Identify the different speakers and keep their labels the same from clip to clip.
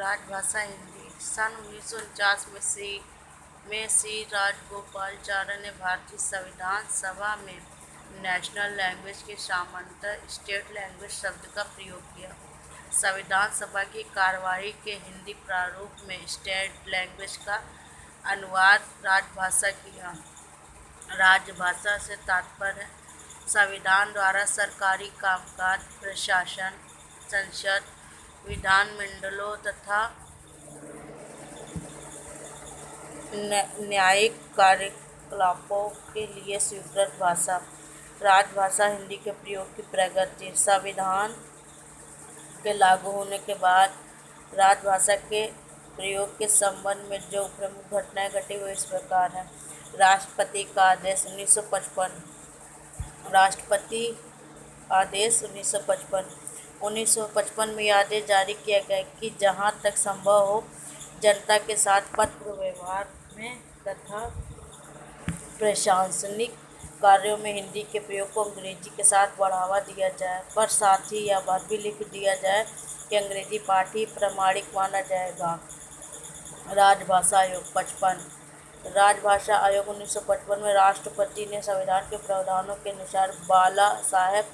Speaker 1: राजभाषा हिंदी। सन 1949 में श्री राजगोपालाचारी ने भारतीय संविधान सभा में नेशनल लैंग्वेज के समानांतर स्टेट लैंग्वेज शब्द का प्रयोग किया। संविधान सभा की कार्यवाही के हिंदी प्रारूप में स्टेट लैंग्वेज का अनुवाद राजभाषा किया। राजभाषा से तात्पर्य संविधान द्वारा सरकारी कामकाज, प्रशासन, संसद, विधानमंडलों तथा न्यायिक कार्यकलापों के लिए स्वीकृत भाषा। राजभाषा हिंदी के प्रयोग की प्रगति। संविधान के लागू होने के बाद राजभाषा के प्रयोग के संबंध में जो प्रमुख घटनाएं घटी वो इस प्रकार हैं। राष्ट्रपति का आदेश 1955। राष्ट्रपति आदेश 1955 में यह आदेश जारी किया गया कि जहां तक संभव हो जनता के साथ पत्र व्यवहार में तथा प्रशासनिक कार्यों में हिंदी के प्रयोग को अंग्रेजी के साथ बढ़ावा दिया जाए, पर साथ ही यह बात भी लिख दिया जाए कि अंग्रेजी पाठ ही प्रमाणिक माना जाएगा। राजभाषा आयोग 55। राजभाषा आयोग 1955 में राष्ट्रपति ने संविधान के प्रावधानों के अनुसार बाला साहेब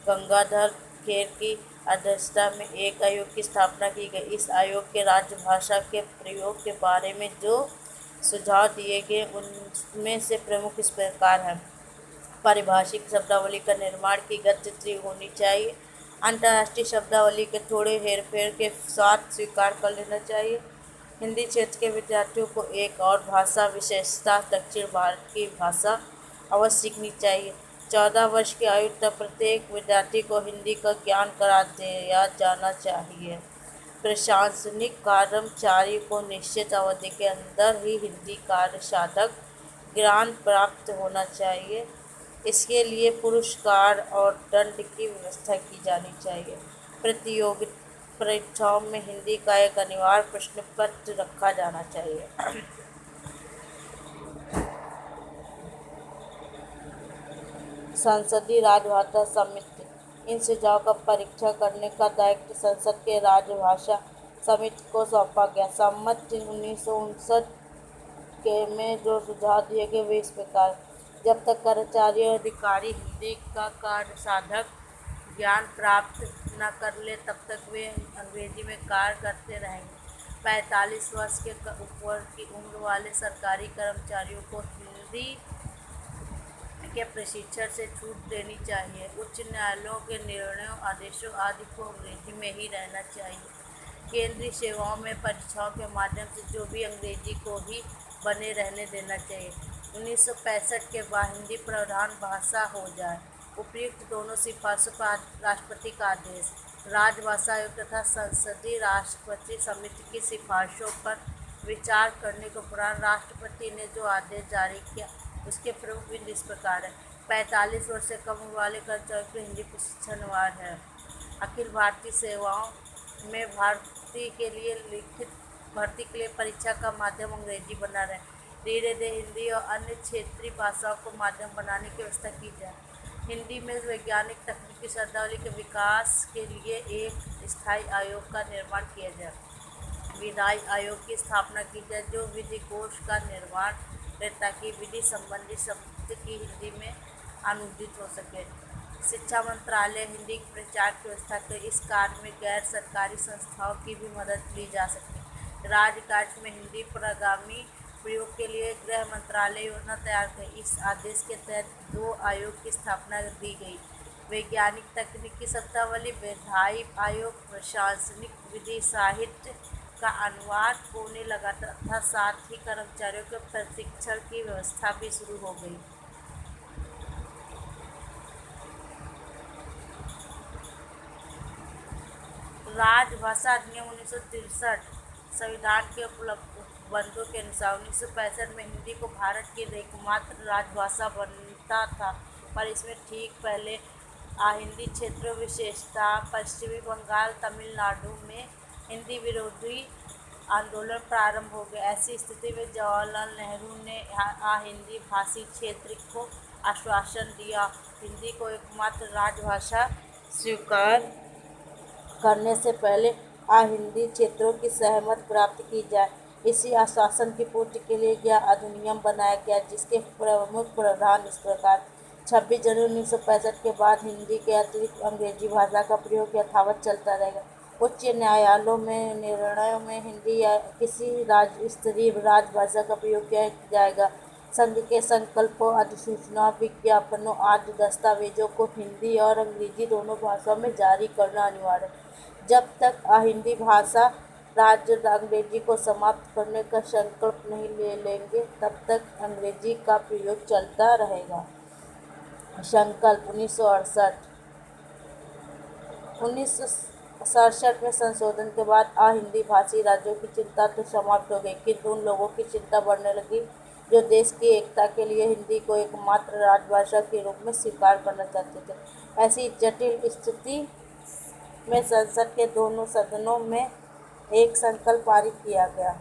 Speaker 1: गंगाधर खेर की अध्यक्षता में एक आयोग की स्थापना की गई। इस आयोग के राजभाषा के प्रयोग के बारे में जो सुझाव दिए गए उनमें से प्रमुख इस प्रकार हैं। पारिभाषिक शब्दावली का निर्माण की गति होनी चाहिए। अंतर्राष्ट्रीय शब्दावली के थोड़े हेरफेर के साथ स्वीकार कर लेना चाहिए। हिंदी क्षेत्र के विद्यार्थियों को एक और भाषा, विशेषतः दक्षिण भारत की भाषा अवश्य सीखनी चाहिए। 14 वर्ष की आयु तक प्रत्येक विद्यार्थी को हिंदी का ज्ञान करा दिया जाना चाहिए। प्रशासनिक कर्मचारी को निश्चित अवधि के अंदर ही हिंदी कार्य साधक ज्ञान प्राप्त होना चाहिए। इसके लिए पुरस्कार और दंड की व्यवस्था की जानी चाहिए। प्रतियोगी परीक्षाओं में हिंदी का एक अनिवार्य प्रश्न पत्र रखा जाना चाहिए। संसदीय राजभाषा समिति। इन सुझाव का परीक्षा करने का दायित्व संसद के राजभाषा समिति को सौंपा गया। सम्मत 1959 के में जो सुझाव दिए गए वे इस प्रकार। जब तक कर्मचारी और अधिकारी हिंदी का कार्य साधक ज्ञान प्राप्त न कर ले तब तक वे अंग्रेजी में कार्य करते रहेंगे। 45 वर्ष के ऊपर की उम्र वाले सरकारी कर्मचारियों को हिंदी के प्रशिक्षण से छूट देनी चाहिए। उच्च न्यायालयों के निर्णयों, आदेशों आदि को अंग्रेजी में ही रहना चाहिए। केंद्रीय सेवाओं में परीक्षाओं के माध्यम से जो भी अंग्रेजी को ही बने रहने देना चाहिए। 1965 के बाद हिंदी प्रधान भाषा हो जाए। उपयुक्त दोनों सिफारिशों पर राष्ट्रपति का आदेश। राजभाषा आयोग तथा संसदीय राष्ट्रपति समिति की सिफारिशों पर विचार करने के उपरांत राष्ट्रपति ने जो आदेश जारी किया उसके प्रमुख बिंदु इस प्रकार है। 45 वर्ष से कम उम्र वाले कर्मचारियों को हिंदी प्रशिक्षण अनिवार्य है। अखिल भारतीय सेवाओं में भर्ती के लिए परीक्षा का माध्यम अंग्रेजी बना रहे। धीरे धीरे हिंदी और अन्य क्षेत्रीय भाषाओं को माध्यम बनाने की व्यवस्था की जाए। हिंदी में वैज्ञानिक तकनीकी शब्दावली के विकास के लिए एक स्थायी आयोग का निर्माण किया जाए। विधायी आयोग की स्थापना की जाए जो विधि कोश का निर्माण करे ताकि विधि संबंधी शब्द की हिंदी में अनुदित हो सके। शिक्षा मंत्रालय हिंदी के प्रचार की व्यवस्था करे। इस कार्य में गैर सरकारी संस्थाओं की भी मदद ली जा सके। राज्य कार्य में हिंदी प्रगामी प्रयोग के लिए गृह मंत्रालय योजना तैयार करे। इस आदेश के तहत 2 आयोग की स्थापना दी गई। वैज्ञानिक तकनीकी शब्दावली, विधायी आयोग, प्रशासनिक विधि साहित्य का अनुवाद होने लगा तथा साथ ही कर्मचारियों के प्रशिक्षण की व्यवस्था भी शुरू हो गई। राजभाषा अधिनियम 1963। संविधान के उपबंधों के अनुसार 1965 में हिंदी को भारत की एकमात्र राजभाषा बनता था, पर इसमें ठीक पहले हिंदी क्षेत्रों विशेषतः पश्चिमी बंगाल, तमिलनाडु में हिंदी विरोधी आंदोलन प्रारंभ हो गए। ऐसी स्थिति में जवाहरलाल नेहरू ने हिंदी भाषी क्षेत्र को आश्वासन दिया हिंदी को एकमात्र राजभाषा स्वीकार करने से पहले हिंदी क्षेत्रों की सहमति प्राप्त की जाए। इसी आश्वासन की पूर्ति के लिए यह अधिनियम बनाया गया, जिसके प्रमुख प्रावधान इस प्रकार: 26 जनवरी 1965 के बाद हिंदी के अतिरिक्त अंग्रेजी भाषा का प्रयोग यथावत चलता रहेगा। उच्च न्यायालयों में निर्णयों में हिंदी या किसी राज्य स्तरीय राजभाषा का प्रयोग किया जाएगा। संघ के संकल्पों, अधिसूचनाओं, विज्ञापनों आदि दस्तावेजों को हिंदी और अंग्रेजी दोनों भाषाओं में जारी करना अनिवार्य है। जब तक हिंदी भाषा राज्य अंग्रेजी को समाप्त करने का संकल्प नहीं ले लेंगे, तब तक अंग्रेजी का प्रयोग चलता रहेगा। संकल्प 1968। 1967 में संशोधन के बाद हिंदी भाषी राज्यों की चिंता तो समाप्त हो गई, किंतु उन लोगों की चिंता बढ़ने लगी जो देश की एकता के लिए हिंदी को एकमात्र राजभाषा के रूप में स्वीकार करना चाहते थे। ऐसी जटिल स्थिति में संसद के दोनों सदनों में एक संकल्प पारित किया गया।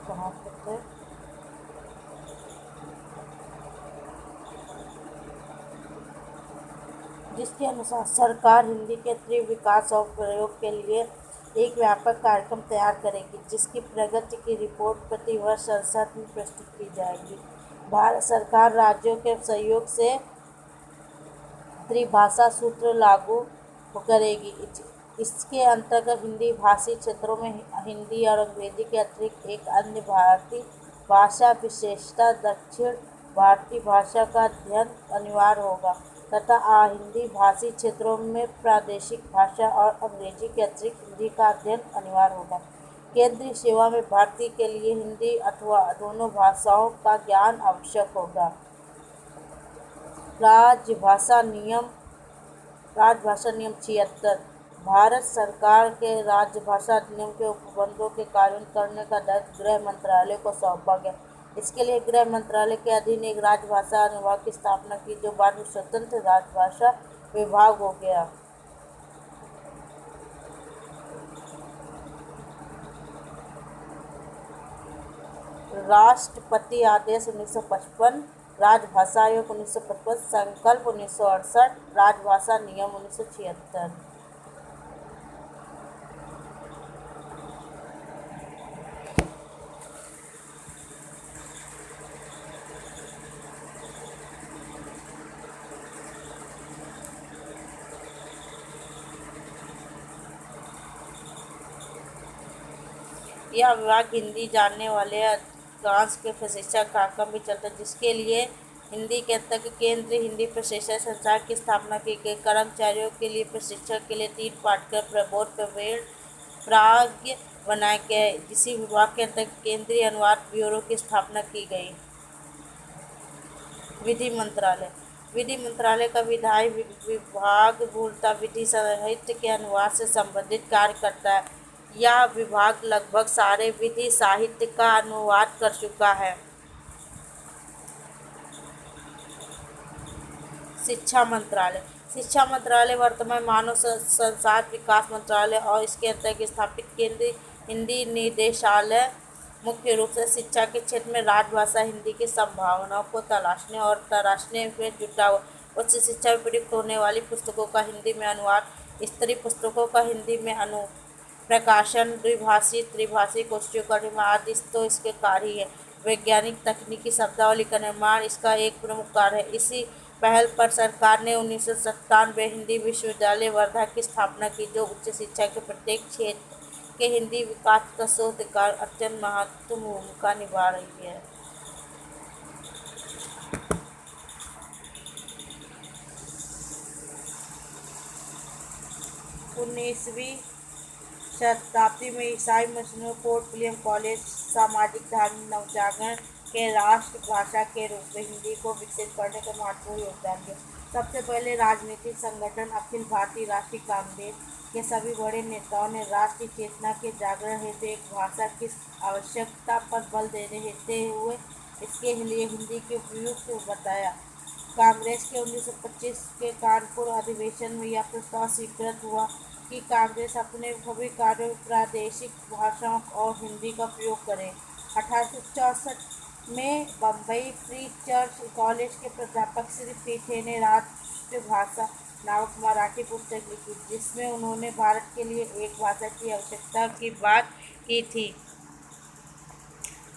Speaker 1: कहाँ पे थे? जिसके अनुसार सरकार हिंदी के तीव्र विकास और प्रयोग के लिए एक व्यापक कार्यक्रम तैयार करेगी, जिसकी प्रगति की रिपोर्ट प्रति वर्ष संसद में प्रस्तुत की जाएगी। भारत सरकार राज्यों के सहयोग से त्रिभाषा सूत्र लागू करेगी। इसके अंतर्गत हिंदी भाषी क्षेत्रों में हिंदी और अंग्रेजी के अतिरिक्त एक अन्य भारतीय भाषा, विशेषतः दक्षिण भारतीय भाषा का अध्ययन अनिवार्य होगा तथा हिंदी भाषी क्षेत्रों में प्रादेशिक भाषा और अंग्रेजी के अतिरिक्त हिंदी का अध्ययन अनिवार्य होगा। केंद्रीय सेवा में भर्ती के लिए हिंदी अथवा दोनों भाषाओं का ज्ञान आवश्यक होगा। राजभाषा नियम 76। भारत सरकार के राजभाषा अधिनियम के उपबंधों के कार्यान्वयन करने का दायित्व गृह मंत्रालय को सौंपा गया। इसके लिए गृह मंत्रालय के अधीन एक राजभाषा अनुभाग की स्थापना की, जो बाद में स्वतंत्र राजभाषा विभाग हो गया। राष्ट्रपति आदेश 1955, राजभाषा आयोग 1955, संकल्प 1968, राजभाषा नियम 1976। यह विभाग हिंदी जानने वाले अधिकांश के प्रशिक्षण कार्यक्रम भी चलता है, जिसके लिए हिंदी के अंतर्गत केंद्रीय हिंदी प्रशिक्षण संस्थान की स्थापना की गई। कर्मचारियों के लिए प्रशिक्षण के लिए 3 पाठ्यक्रम प्रबोध प्रवीण प्राज्ञ बनाए गए। इसी विभाग के अंतर्गत केंद्रीय अनुवाद ब्यूरो की स्थापना की गई। विधि मंत्रालय। विधि मंत्रालय का विधायी विभाग मूलतः विधि साहित्य के अनुवाद से संबंधित कार्य करता है। यह विभाग लगभग सारे विधि साहित्य का अनुवाद कर चुका है। शिक्षा मंत्रालय। शिक्षा मंत्रालय वर्तमान मानव संसाधन विकास मंत्रालय और इसके अंतर्गत स्थापित केंद्रीय हिंदी निदेशालय मुख्य रूप से शिक्षा के क्षेत्र में राजभाषा हिंदी की संभावनाओं को तलाशने और तराशने में जुटा हुआ। उच्च शिक्षा में प्रयुक्त होने वाली पुस्तकों का हिंदी में अनुवाद, स्तरीय पुस्तकों का हिंदी में प्रकाशन, द्विभाषी त्रिभाषी गोष्ठियों का निर्माण आदि तो इसके कार्य ही है। वैज्ञानिक तकनीकी शब्दावली का निर्माण इसका एक प्रमुख कार्य है। इसी पहल पर सरकार ने 1997 हिंदी विश्वविद्यालय वर्धा की स्थापना की, जो उच्च शिक्षा के प्रत्येक क्षेत्र के हिंदी विकास का शोध कार्य अत्यंत महत्वपूर्ण भूमिका निभा रही है। 19वीं शताब्दी में ईसाई मिशनरी पोर्ट विलियम कॉलेज सामाजिक धार्मिक नवजागरण के राष्ट्रभाषा के रूप में हिंदी को विकसित करने का महत्वपूर्ण योगदान दिया। सबसे पहले राजनीतिक संगठन अखिल भारतीय राष्ट्रीय कांग्रेस के सभी बड़े नेताओं ने राष्ट्रीय चेतना के जागरण हेतु एक भाषा की आवश्यकता पर बल देते हुए इसके लिए हिंदी के उपयुक्त बताया। कांग्रेस के 1925 के कानपुर अधिवेशन में यह प्रस्ताव स्वीकृत हुआ कि कांग्रेस अपने सभी कार्यों में प्रादेशिक भाषाओं और हिंदी का प्रयोग करे। 1864 में बम्बई फ्री चर्च कॉलेज के प्राध्यापक श्री पीठे ने राष्ट्रभाषा नामक मराठी पुस्तक लिखी, जिसमें उन्होंने भारत के लिए एक भाषा की आवश्यकता की बात की थी।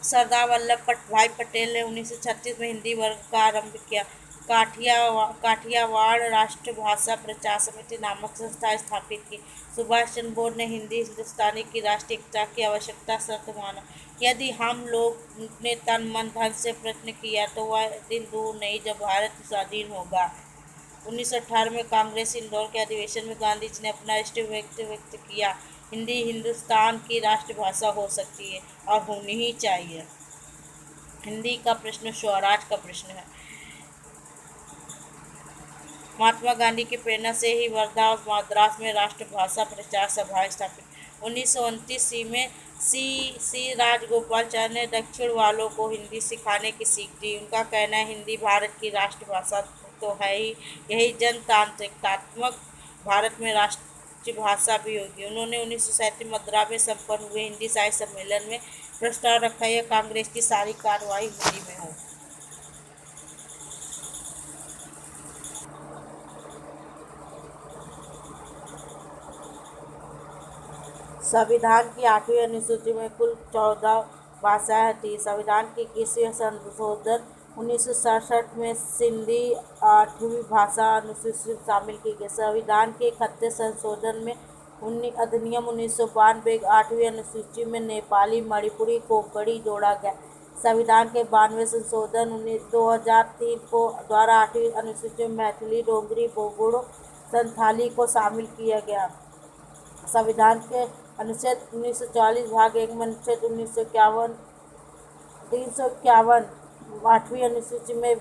Speaker 1: सरदार वल्लभ भाई पटेल ने 1936 में हिंदी वर्ग का आरंभ किया। काठियावाड़ राष्ट्रभाषा प्रचार समिति नामक संस्था स्थापित की। सुभाष चंद्र बोस ने हिंदी हिंदुस्तानी की राष्ट्रीय एकता की आवश्यकता शर्त माना। यदि हम लोग ने तन मन धन से प्रयत्न किया तो वह दिन दूर नहीं जब भारत स्वाधीन होगा। 1918 में कांग्रेस इंदौर के अधिवेशन में गांधी जी ने अपना इष्ट व्यक्त किया, हिंदी हिंदुस्तान की राष्ट्रभाषा हो सकती है और होनी ही चाहिए। हिंदी का प्रश्न स्वराज का प्रश्न है। महात्मा गांधी की प्रेरणा से ही वर्धा और मद्रास में राष्ट्रभाषा प्रचार सभाएं स्थापित। 1929 में सी राजगोपालाचारी ने दक्षिण वालों को हिंदी सिखाने की सीख दी। उनका कहना है, हिंदी भारत की राष्ट्रभाषा तो है ही, यही जनतांत्रिकात्मक भारत में राष्ट्रभाषा भी होगी। उन्होंने 1937 मद्रास में संपन्न हुए हिंदी साहित्य सम्मेलन में प्रस्ताव रखा, यह कांग्रेस की सारी कार्रवाई हिंदी में हो। संविधान की 8वीं अनुसूची में कुल 14 भाषाएं थी। संविधान की 21वें संशोधन 1967 में सिंधी 8वीं भाषा अनुसूची में शामिल की गई। संविधान के 31 संशोधन में अधिनियम 1992 8वीं अनुसूची में नेपाली, मणिपुरी, कोंकणी जोड़ा गया। संविधान के 92वें संशोधन 2003 को द्वारा 8वीं अनुसूची में मैथिली, डोगरी, बोगोड़ो, संथाली को शामिल किया गया। संविधान के अनुच्छेद 1940 भाग 1 में अनुच्छेद 351 8वीं अनुसूची में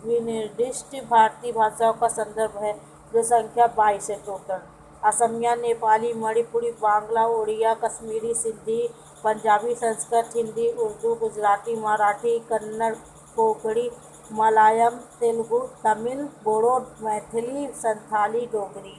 Speaker 1: विनिर्दिष्ट भारतीय भाषाओं का संदर्भ है, जो संख्या 22 है टोटल। असमिया, नेपाली, मणिपुरी, बांग्ला, उड़िया, कश्मीरी, सिंधी, पंजाबी, संस्कृत, हिंदी, उर्दू, गुजराती, मराठी, कन्नड़, कोंकणी, मलयालम, तेलुगु, तमिल, बोडो, मैथिली, संथाली, डोगरी।